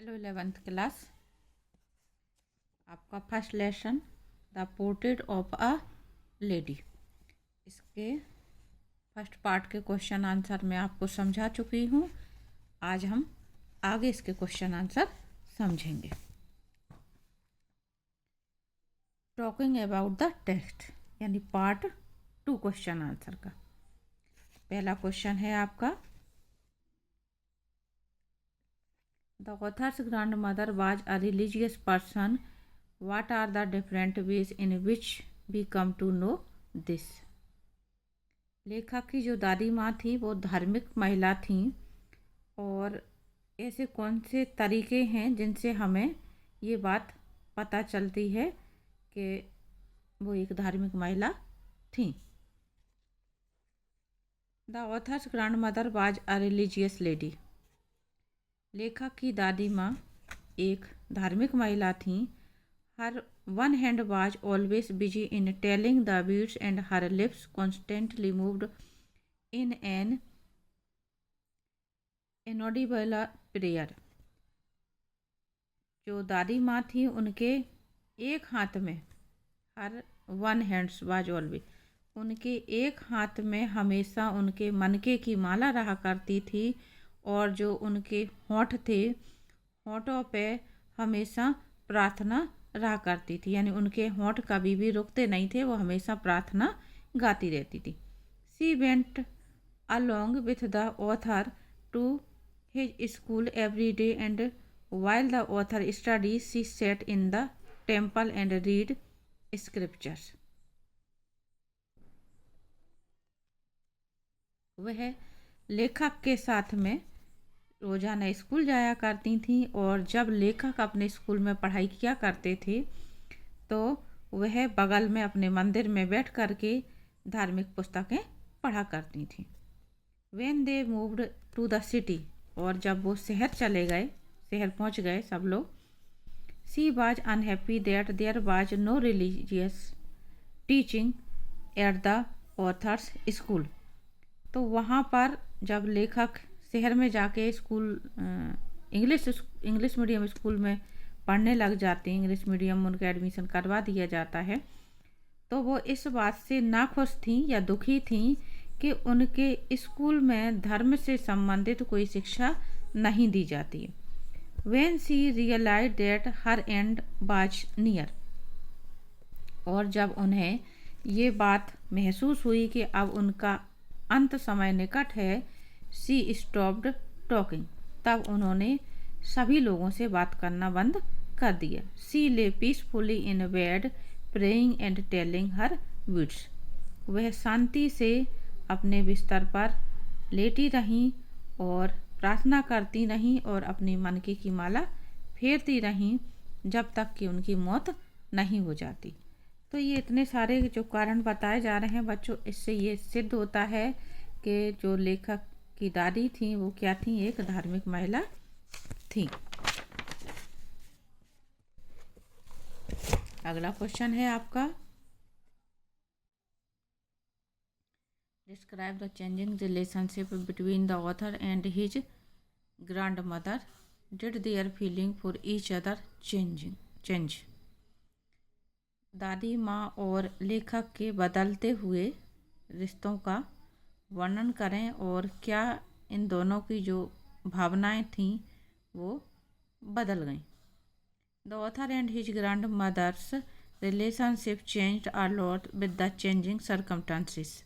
Hello 11th class. आपका first lesson the portrait of a lady, इसके first part के question answer मैं आपको समझा चुकी हूँ। आज हम आगे इसके क्वेश्चन आंसर समझेंगे। टॉकिंग अबाउट द टेक्स्ट यानी पार्ट 2 क्वेश्चन आंसर का पहला क्वेश्चन है आपका, the author's grandmother was a religious person, what are the different ways in which we come to know this. लेखक की जो दादी माँ थी वो धार्मिक महिला थी, और ऐसे कौन से तरीके हैं जिनसे हमें ये बात पता चलती है कि वो एक धार्मिक महिला थी। The author's grandmother was a religious lady, लेखक की दादी माँ एक धार्मिक महिला थी। Her one hand was always busy in telling the beads and her lips constantly moved in an inaudible prayer. जो दादी माँ थी उनके एक हाथ में, her one hands was always, उनके एक हाथ में हमेशा उनके मनके की माला रहा करती थी, और जो उनके होंठ थे होंठों पे हमेशा प्रार्थना रहा करती थी, यानी उनके होंठ कभी भी रुकते नहीं थे, वो हमेशा प्रार्थना गाती रहती थी। She went along with the author to his school every day, and while the author studied she sat in the temple and read scriptures। वह लेखक के साथ में रोजाना स्कूल जाया करती थी, और जब लेखक अपने स्कूल में पढ़ाई किया करते थे तो वह बगल में अपने मंदिर में बैठ करके धार्मिक पुस्तकें पढ़ा करती थी। When they moved to the city, और जब वो शहर चले गए, शहर पहुंच गए सब लोग, she was unhappy that there was no religious teaching at the author's school। तो वहाँ पर जब लेखक शहर में जाके स्कूल इंग्लिश मीडियम स्कूल में पढ़ने लग जाते हैं, इंग्लिश मीडियम उनका एडमिशन करवा दिया जाता है, तो वो इस बात से नाखुश थी या दुखी थी कि उनके स्कूल में धर्म से संबंधित कोई शिक्षा नहीं दी जाती। When she realized that her end was near, और जब उन्हें ये बात महसूस हुई कि अब उनका अंत समय निकट है, she stopped talking, तब उन्होंने सभी लोगों से बात करना बंद कर दिया। She lay peacefully in bed praying and telling her beads, वह शांति से अपने बिस्तर पर लेटी रहीं और प्रार्थना करती रहीं और अपनी मनके की माला फेरती रहीं जब तक कि उनकी मौत नहीं हो जाती। तो ये इतने सारे जो कारण बताए जा रहे हैं बच्चों, इससे ये सिद्ध होता है कि जो लेखक की दादी थी वो क्या थी, एक धार्मिक महिला थी। अगला क्वेश्चन है आपका, Describe the changing relationship between the author and his grandmother. Did their feeling for each other change? दादी माँ और लेखक के बदलते हुए रिश्तों का वर्णन करें, और क्या इन दोनों की जो भावनाएं थीं वो बदल गईं। The author and his grandmother's relationship changed a lot with the changing circumstances।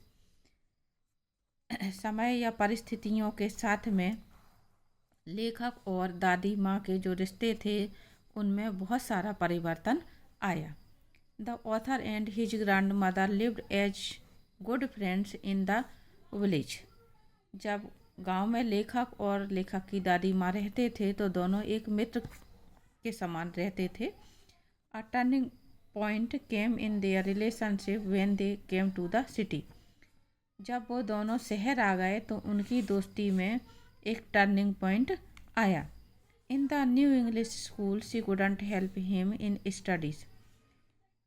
समय या परिस्थितियों के साथ में लेखक और दादी माँ के जो रिश्ते थे उनमें बहुत सारा परिवर्तन आया। The author and his grand mother lived as good friends in the village. जब गांव में लेखक और लेखक की दादी माँ रहते थे तो दोनों एक मित्र के समान रहते थे। A turning point came in their relationship when they came to the city. जब वो दोनों शहर आ गए तो उनकी दोस्ती में एक टर्निंग पॉइंट आया। In the new English school she couldn't help him in studies.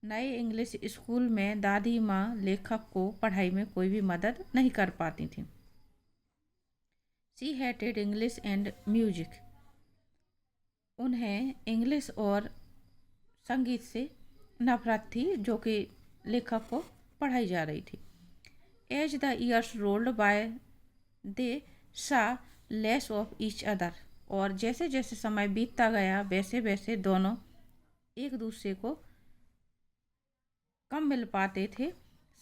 नए इंग्लिश स्कूल में दादी माँ लेखक को पढ़ाई में कोई भी मदद नहीं कर पाती थी। She hated English and music. उन्हें इंग्लिश और संगीत से नफरत थी जो कि लेखक को पढ़ाई जा रही थी। As the years rolled by they saw less of each other, और जैसे जैसे समय बीतता गया वैसे वैसे दोनों एक दूसरे को कम मिल पाते थे,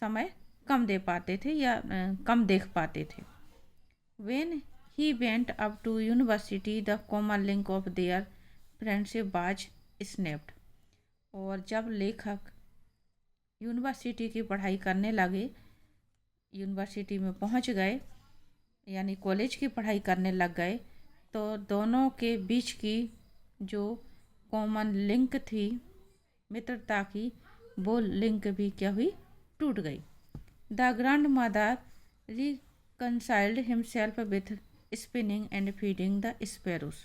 समय कम दे पाते थे या कम देख पाते थे। When he went up to university the common link of their friendship was snapped, और जब लेखक यूनिवर्सिटी की पढ़ाई करने लगे, यूनिवर्सिटी में पहुंच गए यानी कॉलेज की पढ़ाई करने लग गए, तो दोनों के बीच की जो कॉमन लिंक थी मित्रता की, वो लिंक भी क्या हुई, टूट गई। The grand mother reconciled himself with spinning and feeding the sparrows,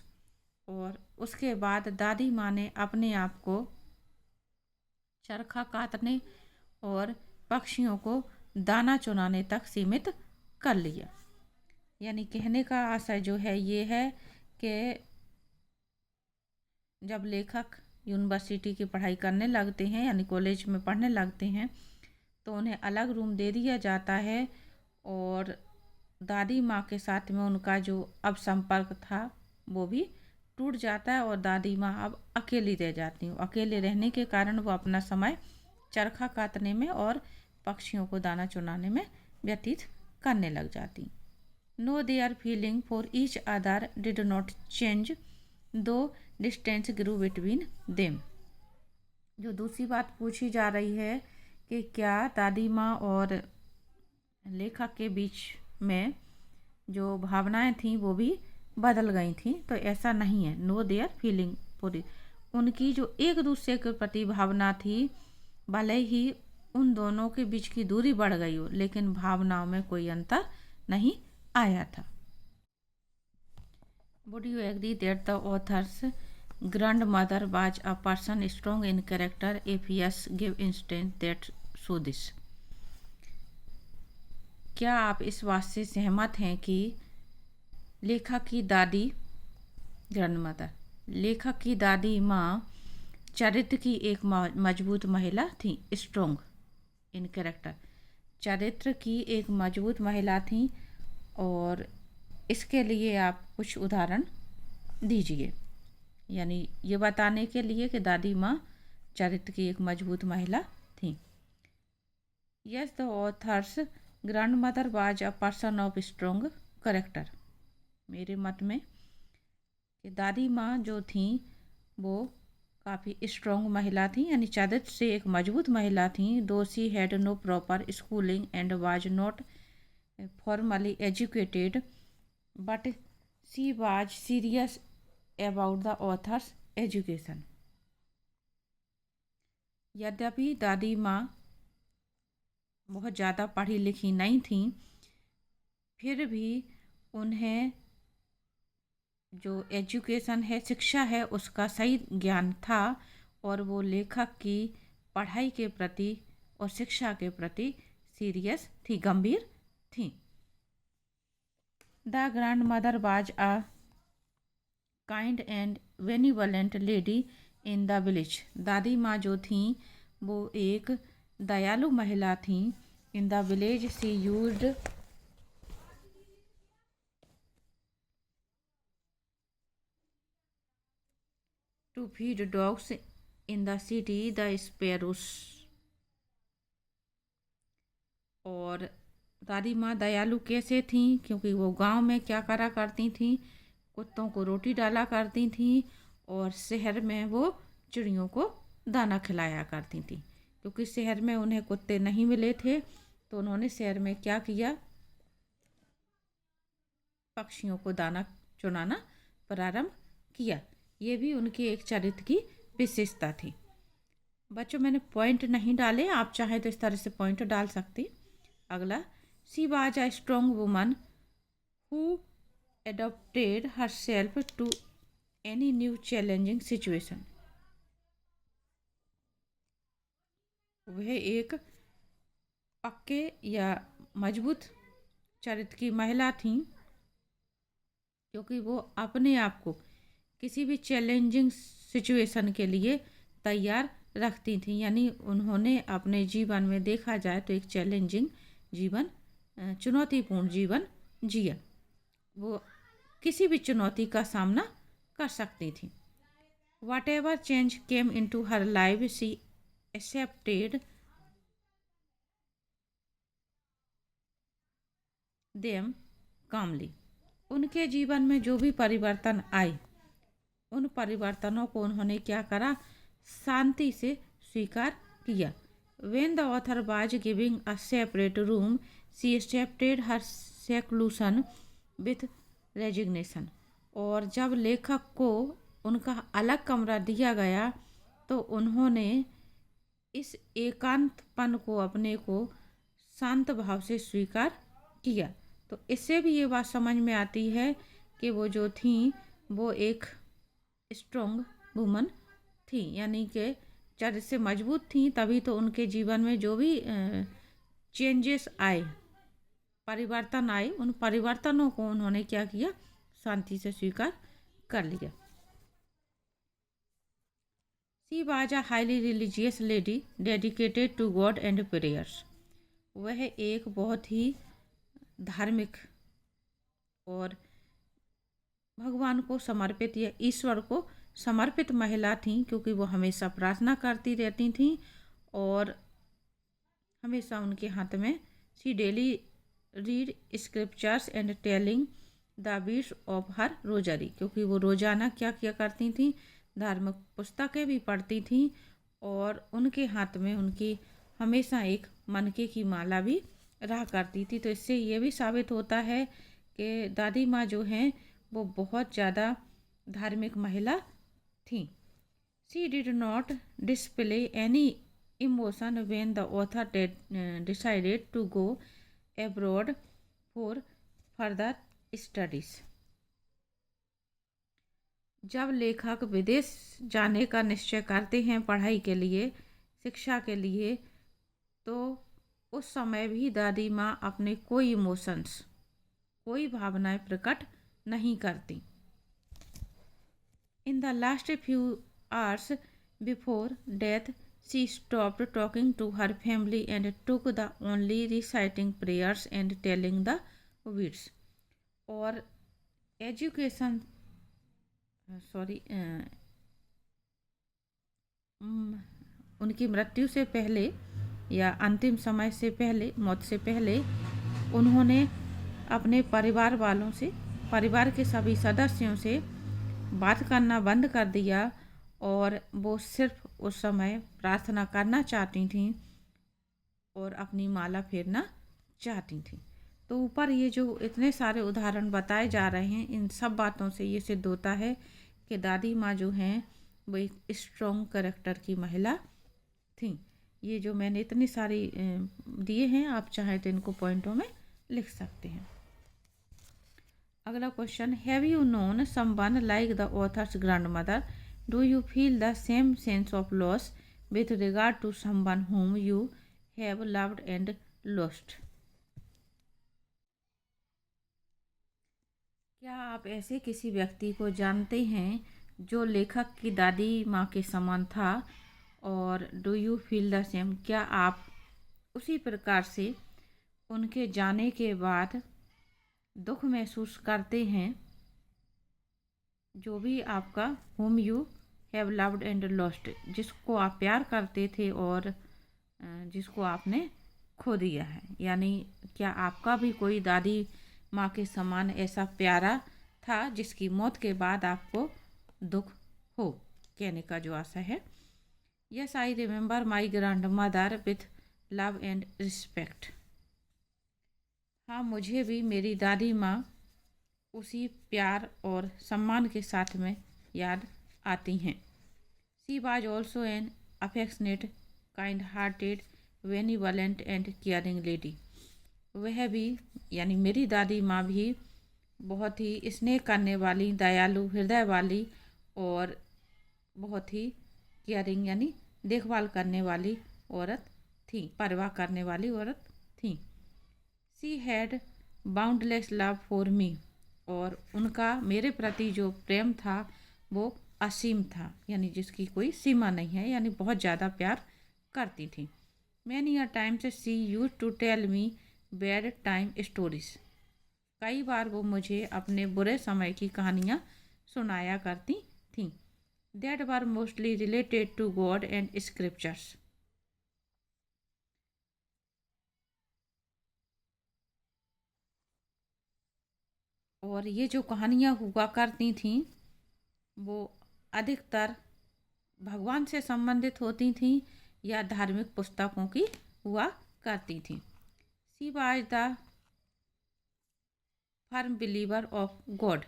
और उसके बाद दादी माँ ने अपने आप को चरखा काटने और पक्षियों को दाना चुनाने तक सीमित कर लिया। यानी कहने का आशय जो है ये है कि जब लेखक यूनिवर्सिटी की पढ़ाई करने लगते हैं यानी कॉलेज में पढ़ने लगते हैं, तो उन्हें अलग रूम दे दिया जाता है और दादी माँ के साथ में उनका जो अब संपर्क था वो भी टूट जाता है और दादी माँ अब अकेली रह जाती हैं। अकेले रहने के कारण वो अपना समय चरखा काटने में और पक्षियों को दाना चुनाने में व्यतीत करने लग जाती। No their feeling for each other did not change though distance grew between them. जो दूसरी बात पूछी जा रही है कि क्या दादी माँ और लेखक के बीच में जो भावनाएं थीं वो भी बदल गई थीं, तो ऐसा नहीं है। नो देयर फीलिंग पूरी, उनकी जो एक दूसरे के प्रति भावना थी, भले ही उन दोनों के बीच की दूरी बढ़ गई हो, लेकिन भावनाओं में कोई अंतर नहीं आया था। Would you agree that the author's grandmother was a person strong in character? If yes, give instance that show this. क्या आप इस बात से सहमत हैं कि लेखक की दादी ग्रैंडमदर, लेखक की दादी माँ चरित्र की एक मजबूत महिला थी, स्ट्रॉन्ग इन कैरेक्टर, चरित्र की एक मजबूत महिला थी, और इसके लिए आप कुछ उदाहरण दीजिए। यानी ये बताने के लिए कि दादी माँ चरित्र की एक मजबूत महिला थी। Yes, the author's grandmother was a person of strong character. मेरे मत में कि दादी माँ जो थी वो काफ़ी स्ट्रॉन्ग महिला थी, यानी चरित्र से एक मजबूत महिला थी। Though she had no proper schooling and was not formally educated, but she was serious about the author's education. यद्यपि दादी माँ बहुत ज़्यादा पढ़ी लिखी नहीं थी, फिर भी उन्हें जो एजुकेशन है, शिक्षा है, उसका सही ज्ञान था और वो लेखक की पढ़ाई के प्रति और शिक्षा के प्रति सीरियस थी, गंभीर थी। The grandmother was a kind and benevolent lady in the village. दादी माँ जो थी वो एक दयालु महिला थी। In the village she used to feed dogs. In the city the sparrows. और दादी माँ दयालु कैसे थी, क्योंकि वो गांव में क्या करा करती थी, कुत्तों को रोटी डाला करती थी और शहर में वो चिड़ियों को दाना खिलाया करती थी। क्योंकि शहर में उन्हें कुत्ते नहीं मिले थे, तो उन्होंने शहर में क्या किया, पक्षियों को दाना चुनाना प्रारंभ किया। ये भी उनकी एक चरित्र की विशेषता थी। बच्चों, मैंने पॉइंट नहीं डाले, आप चाहें तो इस तरह से पॉइंट डाल सकती। अगला, she was a strong woman who adapted herself to any new challenging situation. वह एक पक्के या मजबूत चरित्र की महिला थी, क्योंकि वो अपने आप को किसी भी चैलेंजिंग सिचुएशन के लिए तैयार रखती थी। यानी उन्होंने अपने जीवन में देखा जाए तो एक चैलेंजिंग जीवन, चुनौतीपूर्ण जीवन जिया। वो किसी भी चुनौती का सामना कर सकती थी। Whatever change came into her life, she accepted them calmly. उनके जीवन में जो भी परिवर्तन आए, उन परिवर्तनों को उन्होंने क्या करा, शांति से स्वीकार किया। When the author was giving a separate room, she accepted her seclusion with resignation. और जब लेखक को उनका अलग कमरा दिया गया तो उन्होंने इस एकांतपन को, अपने को शांत भाव से स्वीकार किया। तो इससे भी ये बात समझ में आती है कि वो जो थी वो एक स्ट्रॉन्ग वुमन थी, यानी कि चरित्र से मजबूत थी, तभी तो उनके जीवन में जो भी चेंजेस आए, परिवर्तन आए, उन परिवर्तनों को उन्होंने क्या किया, शांति से स्वीकार कर लिया। She was a highly religious lady dedicated to God and prayers. वह एक बहुत ही धार्मिक और भगवान को समर्पित या ईश्वर को समर्पित महिला थी, क्योंकि वो हमेशा प्रार्थना करती रहती थी और हमेशा उनके हाथ में she daily read scriptures and telling the beats of her rosary, क्योंकि वो रोजाना क्या किया करती थी, धार्मिक पुस्तकें भी पढ़ती थी और उनके हाथ में उनकी हमेशा एक मनके की माला भी रहा करती थी। तो इससे ये भी साबित होता है कि दादी माँ जो हैं वो बहुत ज़्यादा धार्मिक महिला थी। She did not display any emotion when the author decided to go abroad for further studies. जब लेखक विदेश जाने का निश्चय करते हैं पढ़ाई के लिए, शिक्षा के लिए, तो उस समय भी दादी माँ अपने कोई इमोशंस, कोई भावनाएं प्रकट नहीं करती। In the last few hours before death she stopped talking to her family and took the only reciting prayers and telling the words. और एजुकेशन उनकी मृत्यु से पहले या अंतिम समय से पहले, मौत से पहले, उन्होंने अपने परिवार वालों से, परिवार के सभी सदस्यों से बात करना बंद कर दिया और वो सिर्फ उस समय प्रार्थना करना चाहती थीं और अपनी माला फेरना चाहती थीं। तो ऊपर ये जो इतने सारे उदाहरण बताए जा रहे हैं, इन सब बातों से ये सिद्ध होता है कि दादी माँ जो हैं वो एक स्ट्रॉन्ग कैरेक्टर की महिला थी। ये जो मैंने इतनी सारी दिए हैं, आप चाहें तो इनको पॉइंटों में लिख सकते हैं। अगला question, have you known someone like the author's grandmother? Do you feel the same sense of loss with regard to someone whom you have loved and lost? क्या आप ऐसे किसी व्यक्ति को जानते हैं जो लेखक की दादी माँ के समान था? और do you feel the same, क्या आप उसी प्रकार से उनके जाने के बाद दुख महसूस करते हैं? जो भी आपका whom you have loved and lost, जिसको आप प्यार करते थे और जिसको आपने खो दिया है, यानी क्या आपका भी कोई दादी माँ के समान ऐसा प्यारा था जिसकी मौत के बाद आपको दुख हो? कहने का जो आशा है, yes I remember my grand mother with love and respect. हाँ, मुझे भी मेरी दादी माँ उसी प्यार और सम्मान के साथ में याद आती हैं। She was also an affectionate, kind hearted, benevolent and caring lady. वह भी, यानी मेरी दादी माँ भी बहुत ही स्नेह करने वाली, दयालु हृदय वाली और बहुत ही केयरिंग यानी देखभाल करने वाली औरत थी, परवाह करने वाली औरत थी। She had boundless love for me, और उनका मेरे प्रति जो प्रेम था वो असीम था, यानी जिसकी कोई सीमा नहीं है, यानी बहुत ज़्यादा प्यार करती थी। मैनी अ टाइम से she use to tell me bedtime stories. कई बार वो मुझे अपने बुरे समय की कहानियाँ सुनाया करती थीं। That were mostly related to God and scriptures. और ये जो कहानियाँ हुआ करती थीं वो अधिकतर भगवान से संबंधित होती थीं या धार्मिक पुस्तकों की हुआ करती थीं। She was the firm believer of God.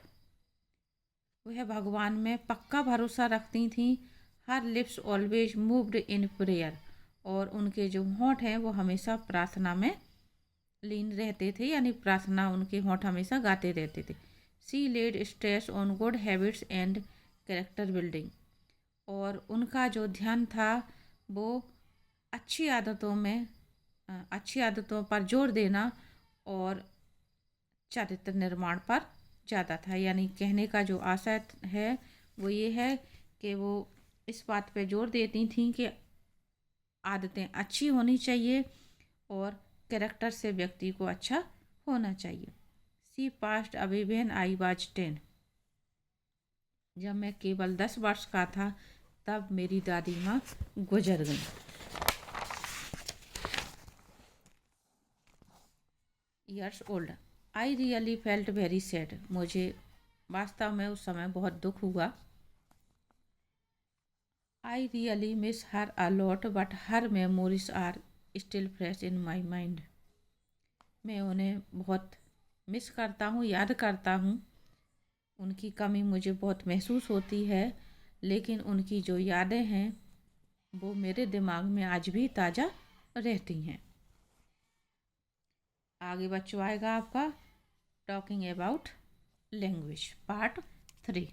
वह भगवान में पक्का भरोसा रखती थीं। हर lips always moved in prayer. और उनके जो होंठ हैं वो हमेशा प्रार्थना में लीन रहते थे, यानी प्रार्थना उनके होंठ हमेशा गाते रहते थे। She laid stress on good habits and character building. और उनका जो ध्यान था वो अच्छी आदतों में अच्छी आदतों पर जोर देना और चरित्र निर्माण पर ज़्यादा था। यानी कहने का जो आशय है वो ये है कि वो इस बात पे जोर देती थीं कि आदतें अच्छी होनी चाहिए और कैरेक्टर से व्यक्ति को अच्छा होना चाहिए। She passed away when I was 10। जब मैं केवल 10 वर्ष का था तब मेरी दादी माँ गुजर गई। Years old. I really felt very sad. मुझे वास्तव में उस समय बहुत दुख हुआ। I really miss her a lot but her memories are still fresh in my mind. मैं उन्हें बहुत मिस करता हूँ, याद करता हूँ। उनकी कमी मुझे बहुत महसूस होती है, लेकिन उनकी जो यादें हैं वो मेरे दिमाग में आज भी ताज़ा रहती हैं। आगे बच्चों आएगा आपका talking about language part 3।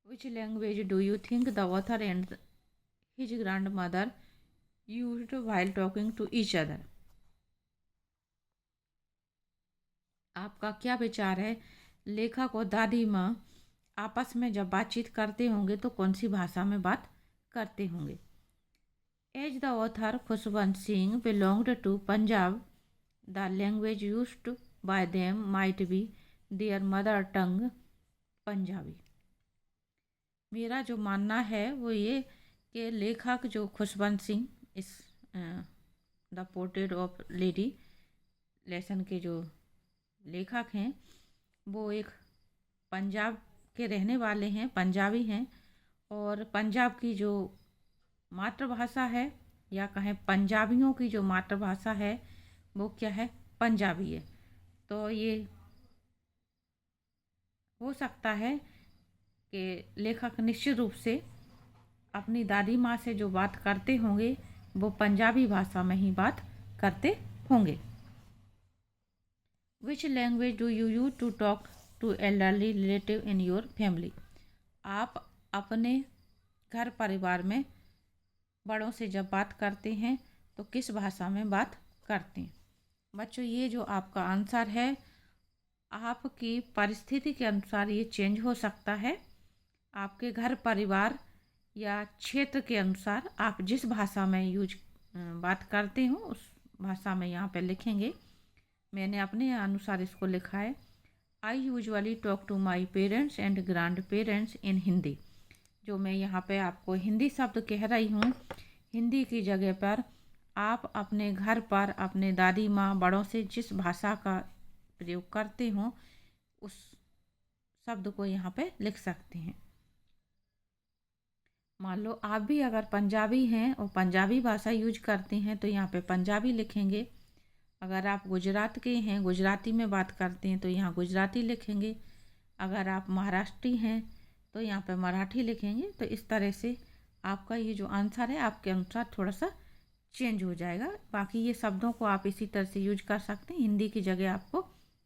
Which language do you think the author and his grand mother used while talking to each other. आपका क्या विचार है, लेखक और दादी माँ आपस में जब बातचीत करते होंगे तो कौन सी भाषा में बात करते होंगे। As the author Khushwant Singh belonged to Punjab, the language used by them might be their mother tongue Punjabi. मेरा जो मानना है वो ये कि लेखक जो खुशवंत सिंह इस the portrait of lady lesson के जो लेखक हैं वो एक पंजाब के रहने वाले हैं, पंजाबी हैं। और पंजाब की जो मातृभाषा है या कहें पंजाबियों की जो मातृभाषा है वो क्या है, पंजाबी है। तो ये हो सकता है कि लेखक निश्चित रूप से अपनी दादी माँ से जो बात करते होंगे वो पंजाबी भाषा में ही बात करते होंगे। Which language do you use to talk to elderly relative in your family. आप अपने घर परिवार में बड़ों से जब बात करते हैं तो किस भाषा में बात करते हैं। बच्चों ये जो आपका आंसर है आपकी परिस्थिति के अनुसार ये चेंज हो सकता है। आपके घर परिवार या क्षेत्र के अनुसार आप जिस भाषा में बात करते हो उस भाषा में यहाँ पे लिखेंगे। मैंने अपने अनुसार इसको लिखा है। I usually talk to my parents and grand parents in Hindi. जो मैं यहाँ पे आपको हिंदी शब्द कह रही हूँ, हिंदी की जगह पर आप अपने घर पर अपने दादी माँ बड़ों से जिस भाषा का प्रयोग करते हो उस शब्द को यहाँ पे लिख सकते हैं। मान लो आप भी अगर पंजाबी हैं और पंजाबी भाषा यूज करते हैं तो यहाँ पे पंजाबी लिखेंगे। अगर आप गुजरात के हैं, गुजराती में बात करते हैं तो यहाँ गुजराती लिखेंगे। अगर आप महाराष्ट्री हैं तो यहाँ पे मराठी लिखेंगे। तो इस तरह से आपका ये जो आंसर है आपके अनुसार थोड़ा सा चेंज हो जाएगा। बाकी ये शब्दों को आप इसी तरह से यूज कर सकते हैं। हिंदी की जगह आपको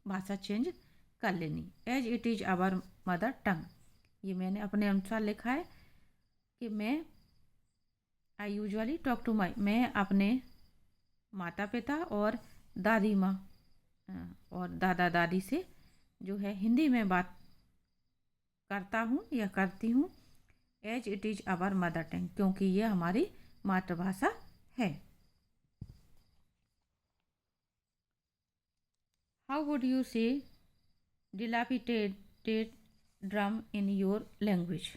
भाषा चेंज कर लेनी। As it is our mother tongue, ये मैंने अपने अनुसार लिखा है कि आई यूजुअली टॉक टू मैं अपने माता पिता और दादी माँ और दादा दादी से जो है हिंदी में बात करता हूँ या करती हूँ, as it is our mother tongue, क्योंकि ये हमारी मातृभाषा है। How would you say dilapidated drum in your language?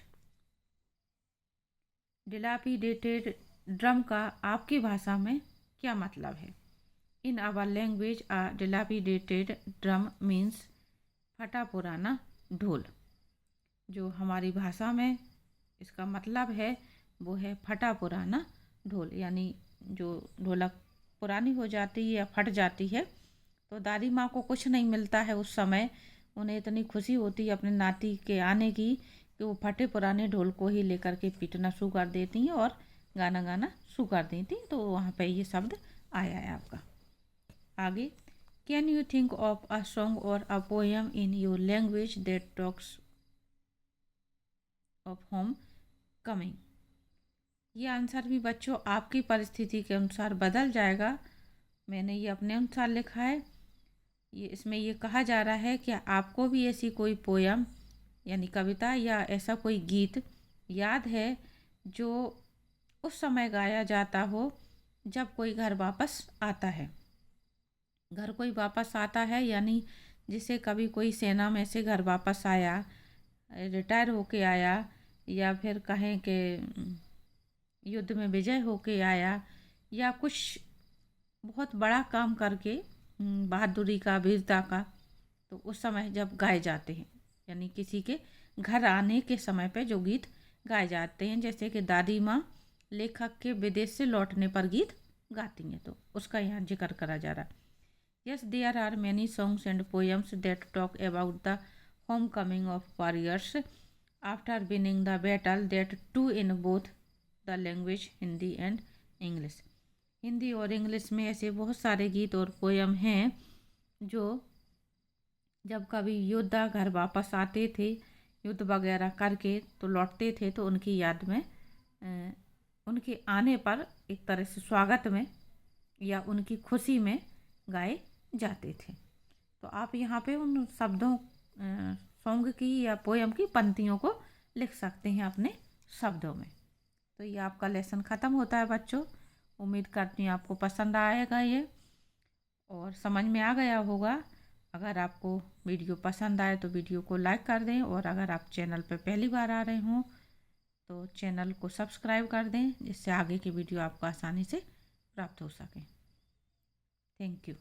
dilapidated drum का आपकी भाषा में क्या मतलब है? In our language a dilapidated drum means फटा पुराना ढोल। जो हमारी भाषा में इसका मतलब है वो है फटा पुराना ढोल, यानी जो ढोलक पुरानी हो जाती है या फट जाती है तो दादी माँ को कुछ नहीं मिलता है उस समय। उन्हें इतनी खुशी होती है अपने नाती के आने की कि वो फटे पुराने ढोल को ही लेकर के पीटना शुरू कर देती हैं और गाना गाना शुरू कर देती। तो वहाँ पे ये शब्द आया है आपका। आगे, can you think of a song और a poem in your language that talks of homecoming? ये आंसर भी बच्चों आपकी परिस्थिति के अनुसार बदल जाएगा। मैंने ये अपने अनुसार लिखा है। ये इसमें ये कहा जा रहा है कि आपको भी ऐसी कोई पोयम यानी कविता या ऐसा कोई गीत याद है जो उस समय गाया जाता हो जब कोई घर वापस आता है। घर कोई वापस आता है यानी जिसे कभी कोई सेना में से घर वापस आया, रिटायर होके आया, या फिर कहें कि युद्ध में विजय होके आया, या कुछ बहुत बड़ा काम करके बहादुरी का, वीरता का, तो उस समय जब गाए जाते हैं, यानी किसी के घर आने के समय पे जो गीत गाए जाते हैं, जैसे कि दादी माँ लेखक के विदेश से लौटने पर गीत गाती हैं, तो उसका यहाँ जिक्र करा जा रहा है। Yes, there are many songs and poems that talk about the home coming of warriors after winning the battle, that too in both the language Hindi and English. Hindi और इंग्लिश में ऐसे बहुत सारे गीत और पोयम हैं जो जब कभी योद्धा घर वापस आते थे युद्ध वगैरह करके तो लौटते थे, तो उनकी याद में उनके आने पर एक तरह से स्वागत में या उनकी खुशी में गाए जाते थे। तो आप यहाँ पे उन शब्दों सॉन्ग की या पोयम की पंक्तियों को लिख सकते हैं अपने शब्दों में। तो ये आपका लेसन ख़त्म होता है बच्चों। उम्मीद करती हूँ आपको पसंद आएगा ये और समझ में आ गया होगा। अगर आपको वीडियो पसंद आए तो वीडियो को लाइक कर दें, और अगर आप चैनल पर पहली बार आ रहे हों तो चैनल को सब्सक्राइब कर दें, जिससे आगे की वीडियो आपको आसानी से प्राप्त हो सके। Thank you.